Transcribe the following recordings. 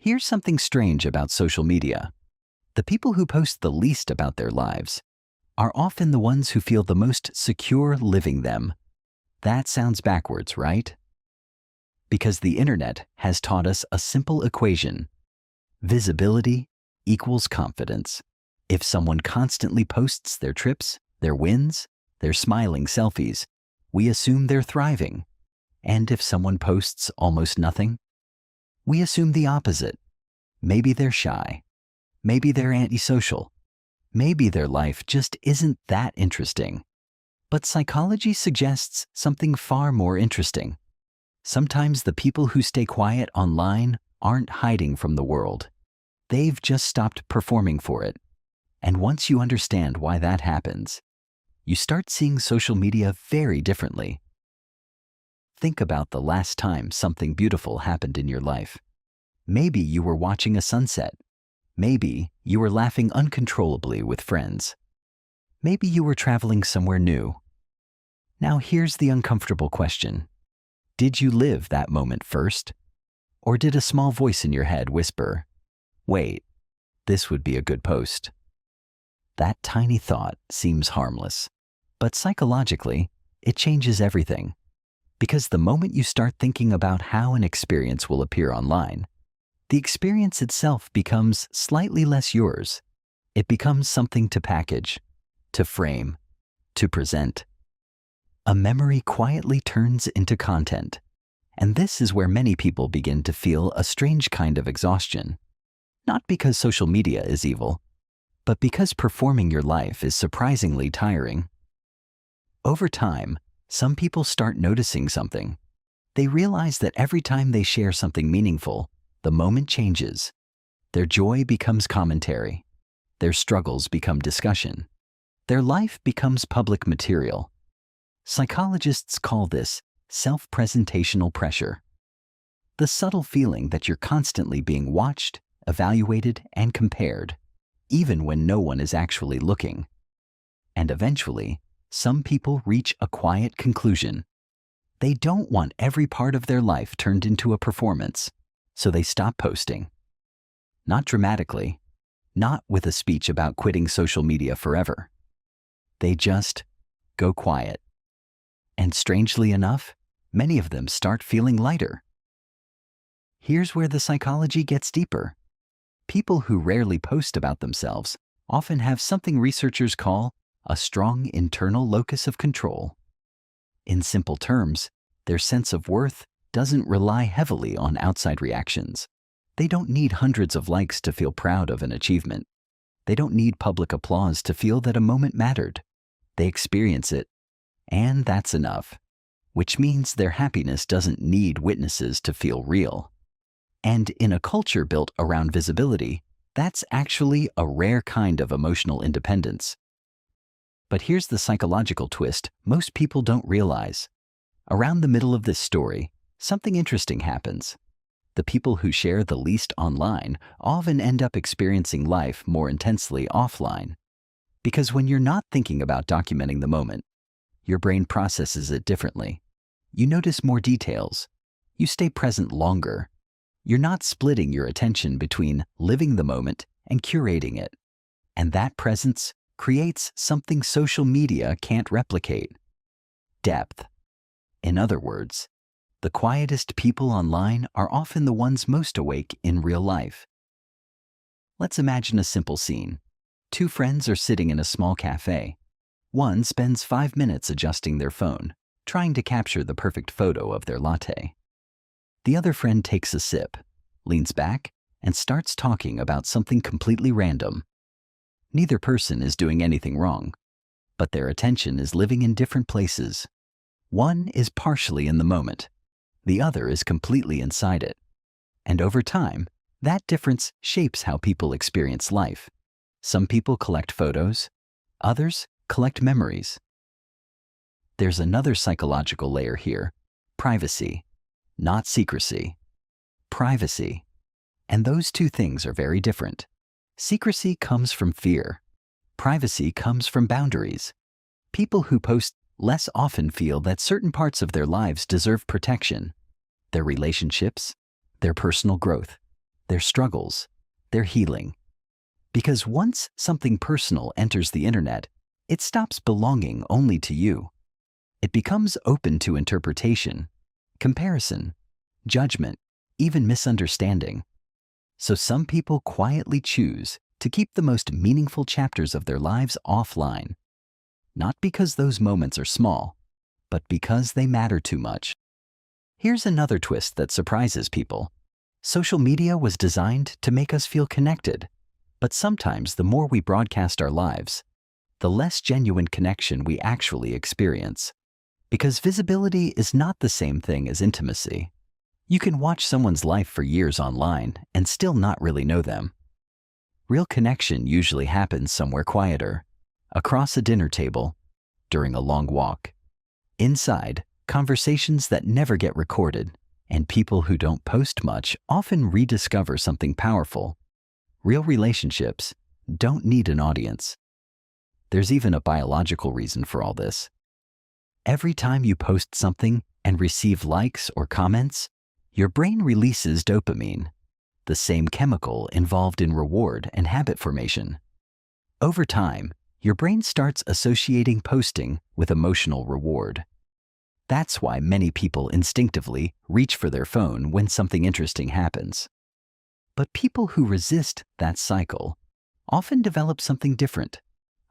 Here's something strange about social media. The people who post the least about their lives are often the ones who feel the most secure living them. That sounds backwards, right? Because the internet has taught us a simple equation. Visibility equals confidence. If someone constantly posts their trips, their wins, their smiling selfies, we assume they're thriving. And if someone posts almost nothing, we assume the opposite. Maybe they're shy. Maybe they're antisocial. Maybe their life just isn't that interesting. But psychology suggests something far more interesting. Sometimes the people who stay quiet online aren't hiding from the world. They've just stopped performing for it. And once you understand why that happens, you start seeing social media very differently. Think about the last time something beautiful happened in your life. Maybe you were watching a sunset. Maybe you were laughing uncontrollably with friends. Maybe you were traveling somewhere new. Now here's the uncomfortable question. Did you live that moment first? Or did a small voice in your head whisper, "Wait, this would be a good post"? That tiny thought seems harmless, but psychologically, it changes everything. Because the moment you start thinking about how an experience will appear online, the experience itself becomes slightly less yours. It becomes something to package, to frame, to present. A memory quietly turns into content, and this is where many people begin to feel a strange kind of exhaustion. Not because social media is evil, but because performing your life is surprisingly tiring. Over time, some people start noticing something. They realize that every time they share something meaningful, the moment changes. Their joy becomes commentary. Their struggles become discussion. Their life becomes public material. Psychologists call this self-presentational pressure. The subtle feeling that you're constantly being watched, evaluated, and compared, even when no one is actually looking. And eventually, some people reach a quiet conclusion. They don't want every part of their life turned into a performance, so they stop posting. Not dramatically, not with a speech about quitting social media forever. They just go quiet. And strangely enough, many of them start feeling lighter. Here's where the psychology gets deeper. People who rarely post about themselves often have something researchers call a strong internal locus of control. In simple terms, their sense of worth doesn't rely heavily on outside reactions. They don't need hundreds of likes to feel proud of an achievement. They don't need public applause to feel that a moment mattered. They experience it, and that's enough, which means their happiness doesn't need witnesses to feel real. And in a culture built around visibility, that's actually a rare kind of emotional independence. But here's the psychological twist most people don't realize. Around the middle of this story, something interesting happens. The people who share the least online often end up experiencing life more intensely offline. Because when you're not thinking about documenting the moment, your brain processes it differently. You notice more details. You stay present longer. You're not splitting your attention between living the moment and curating it. And that presence creates something social media can't replicate: depth. In other words, the quietest people online are often the ones most awake in real life. Let's imagine a simple scene. Two friends are sitting in a small cafe. One spends 5 minutes adjusting their phone, trying to capture the perfect photo of their latte. The other friend takes a sip, leans back, and starts talking about something completely random. Neither person is doing anything wrong, but their attention is living in different places. One is partially in the moment. The other is completely inside it. And over time, that difference shapes how people experience life. Some people collect photos, others collect memories. There's another psychological layer here: privacy, not secrecy. Privacy. And those two things are very different. Secrecy comes from fear. Privacy comes from boundaries. People who post less often feel that certain parts of their lives deserve protection: their relationships, their personal growth, their struggles, their healing. Because once something personal enters the internet, it stops belonging only to you. It becomes open to interpretation, comparison, judgment, even misunderstanding. So some people quietly choose to keep the most meaningful chapters of their lives offline. Not because those moments are small, but because they matter too much. Here's another twist that surprises people. Social media was designed to make us feel connected, but sometimes the more we broadcast our lives, the less genuine connection we actually experience. Because visibility is not the same thing as intimacy. You can watch someone's life for years online and still not really know them. Real connection usually happens somewhere quieter, across a dinner table, during a long walk. Inside, conversations that never get recorded, and people who don't post much often rediscover something powerful. Real relationships don't need an audience. There's even a biological reason for all this. Every time you post something and receive likes or comments, your brain releases dopamine, the same chemical involved in reward and habit formation. Over time, your brain starts associating posting with emotional reward. That's why many people instinctively reach for their phone when something interesting happens. But people who resist that cycle often develop something different,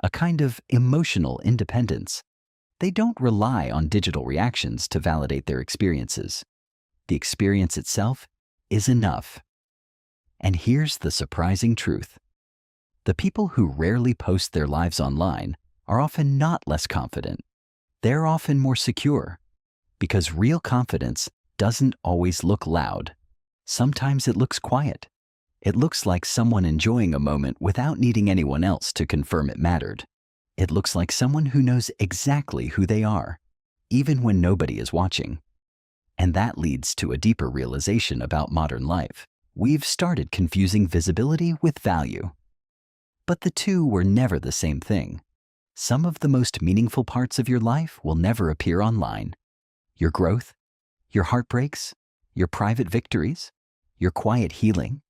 a kind of emotional independence. They don't rely on digital reactions to validate their experiences. The experience itself is enough. And here's the surprising truth. The people who rarely post their lives online are often not less confident. They're often more secure. Because real confidence doesn't always look loud. Sometimes it looks quiet. It looks like someone enjoying a moment without needing anyone else to confirm it mattered. It looks like someone who knows exactly who they are, even when nobody is watching. And that leads to a deeper realization about modern life. We've started confusing visibility with value. But the two were never the same thing. Some of the most meaningful parts of your life will never appear online. Your growth, your heartbreaks, your private victories, your quiet healing,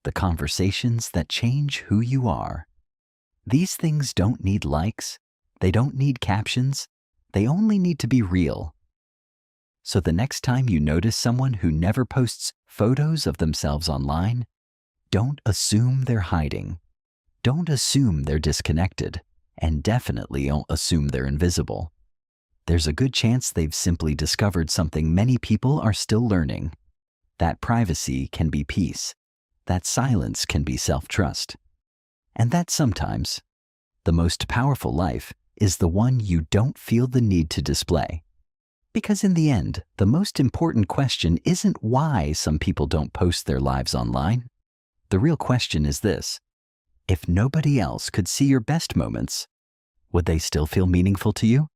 the conversations that change who you are. These things don't need likes, they don't need captions, they only need to be real. So the next time you notice someone who never posts photos of themselves online, don't assume they're hiding. Don't assume they're disconnected, and definitely don't assume they're invisible. There's a good chance they've simply discovered something many people are still learning. That privacy can be peace. That silence can be self-trust. And that sometimes, the most powerful life is the one you don't feel the need to display. Because in the end, the most important question isn't why some people don't post their lives online. The real question is this: if nobody else could see your best moments, would they still feel meaningful to you?